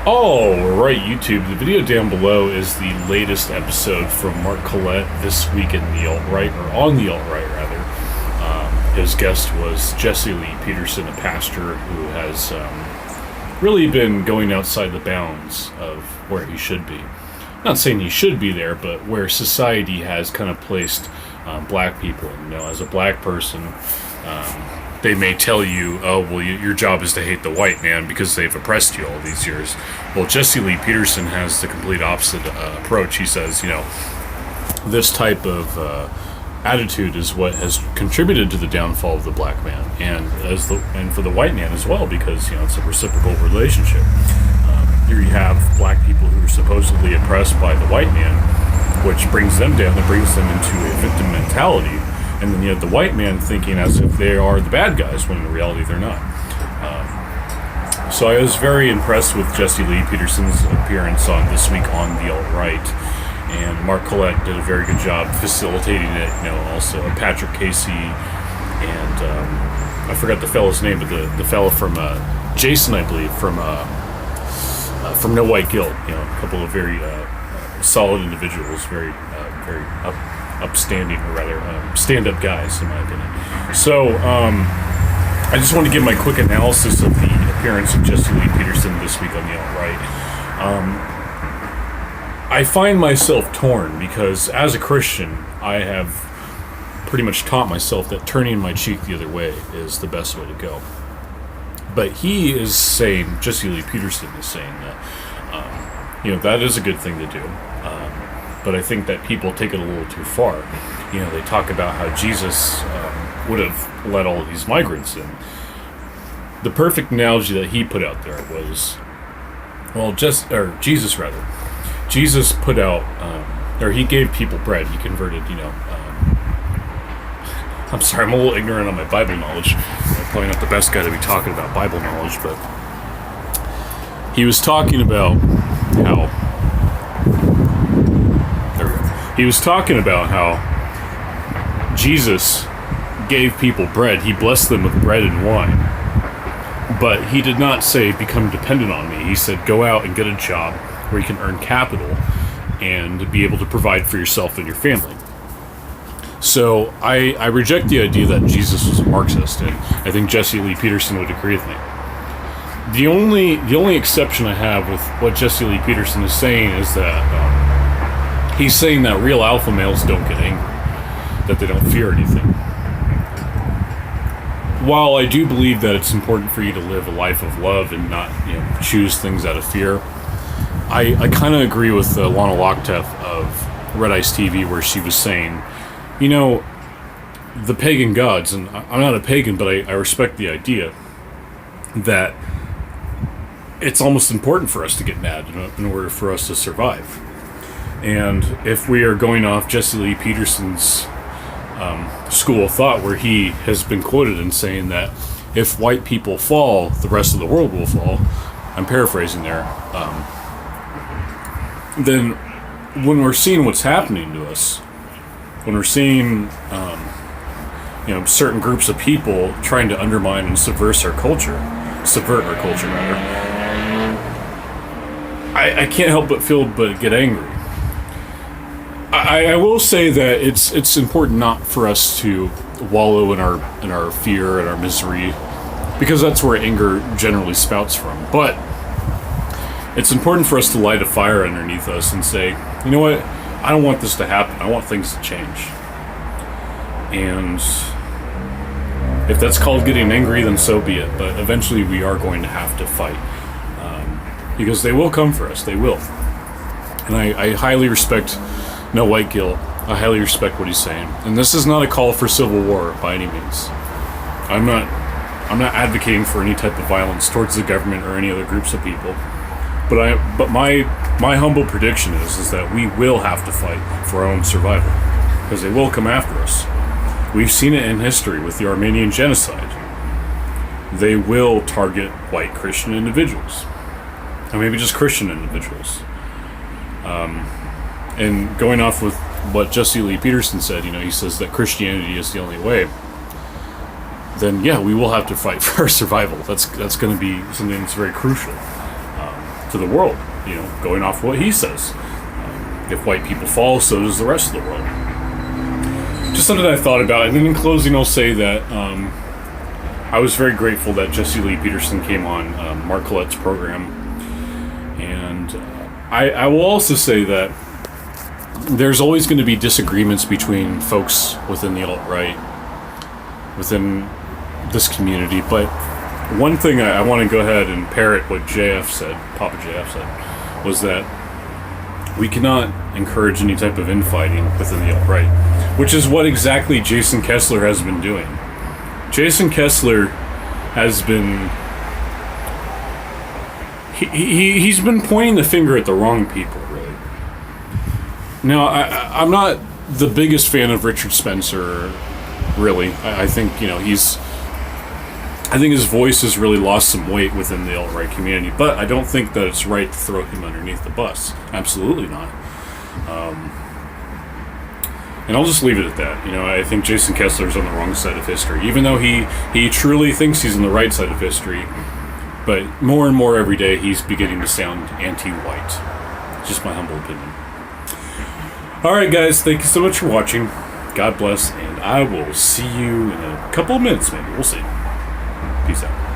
Alright, YouTube, the video down below is the latest episode from Mark Collette this week in the AltRight, or on the AltRight rather. His guest was Jesse Lee Peterson, a pastor who has really been going outside the bounds of where he should be. Not saying he should be there, but where society has kind of placed black people. You know, as a black person, they may tell you, oh, well, your job is to hate the white man because they've oppressed you all these years. Well, Jesse Lee Peterson has the complete opposite approach. He says, you know, this type of attitude is what has contributed to the downfall of the black man, and for the white man as well, because, you know, it's a reciprocal relationship. Here you have black people who are supposedly oppressed by the white man, which brings them down, that brings them into a victim mentality. And then you have the white man thinking as if they are the bad guys, when in reality they're not. So I was very impressed with Jesse Lee Peterson's appearance on This Week on the AltRight. And Mark Collette did a very good job facilitating it. You know, also Patrick Casey and I forgot the fellow's name, but the fellow from Jason, I believe, from No White Guilt. You know, a couple of very solid individuals, very upstanding, or rather stand-up guys, in my opinion. So I just want to give my quick analysis of the appearance of Jesse Lee Peterson this week on the AltRight. I find myself torn because as a Christian, I have pretty much taught myself that turning my cheek the other way is the best way to go. But he is saying, Jesse Lee Peterson is saying that, you know, that is a good thing to do. But I think that people take it a little too far. You know, they talk about how Jesus would have let all of these migrants in. The perfect analogy that he put out there was, well, Jesus rather. Jesus put out, or he gave people bread. He converted, you know. I'm sorry, I'm a little ignorant on my Bible knowledge. I'm probably not the best guy to be talking about Bible knowledge, but he was talking about how. He was talking about how Jesus gave people bread. He blessed them with bread and wine. But he did not say, become dependent on me. He said, go out and get a job where you can earn capital and be able to provide for yourself and your family. So I reject the idea that Jesus was a Marxist, and I think Jesse Lee Peterson would agree with me. The only exception I have with what Jesse Lee Peterson is saying is that he's saying that real alpha males don't get angry, that they don't fear anything. While I do believe that it's important for you to live a life of love and not, you know, choose things out of fear, I kind of agree with Lana Lockteff of Red Ice TV, where she was saying, you know, the pagan gods, and I'm not a pagan, but I respect the idea that it's almost important for us to get mad in order for us to survive. And if we are going off Jesse Lee Peterson's school of thought, where he has been quoted in saying that if white people fall, the rest of the world will fall, I'm paraphrasing there, then when we're seeing what's happening to us, when we're seeing you know, certain groups of people trying to undermine and subvert our culture rather, I can't help but get angry. I will say that it's important not for us to wallow in our fear and our misery, because that's where anger generally spouts from. But it's important for us to light a fire underneath us and say, you know what, I don't want this to happen. I want things to change. And if that's called getting angry, then so be it. But eventually we are going to have to fight, because they will come for us. They will. And I highly respect No White Guilt. I highly respect what he's saying. And this is not a call for civil war by any means. I'm not advocating for any type of violence towards the government or any other groups of people. But my humble prediction is that we will have to fight for our own survival, because they will come after us. We've seen it in history with the Armenian genocide. They will target white Christian individuals, or maybe just Christian individuals. And going off with what Jesse Lee Peterson said, you know, he says that Christianity is the only way. Then yeah, we will have to fight for our survival. That's going to be something that's very crucial. to the world, going off what he says. If white people fall, so does the rest of the world. Just something I thought about. And then in closing, I'll say that I was very grateful that Jesse Lee Peterson came on Mark Collette's program. And I will also say that there's always going to be disagreements between folks within the alt-right, within this community. But one thing I want to go ahead and parrot what Papa JF said, was that we cannot encourage any type of infighting within the alt-right, which is what exactly Jason Kessler has been doing. Jason Kessler has been... He's been pointing the finger at the wrong people, really. Now, I'm not the biggest fan of Richard Spencer, really. I think, I think his voice has really lost some weight within the alt-right community, but I don't think that it's right to throw him underneath the bus. Absolutely not. And I'll just leave it at that. I think Jason Kessler's on the wrong side of history, even though he truly thinks he's on the right side of history. But more and more every day, he's beginning to sound anti-white. Just my humble opinion. All right, guys, thank you so much for watching. God bless, and I will see you in a couple of minutes, maybe. We'll see. Peace out.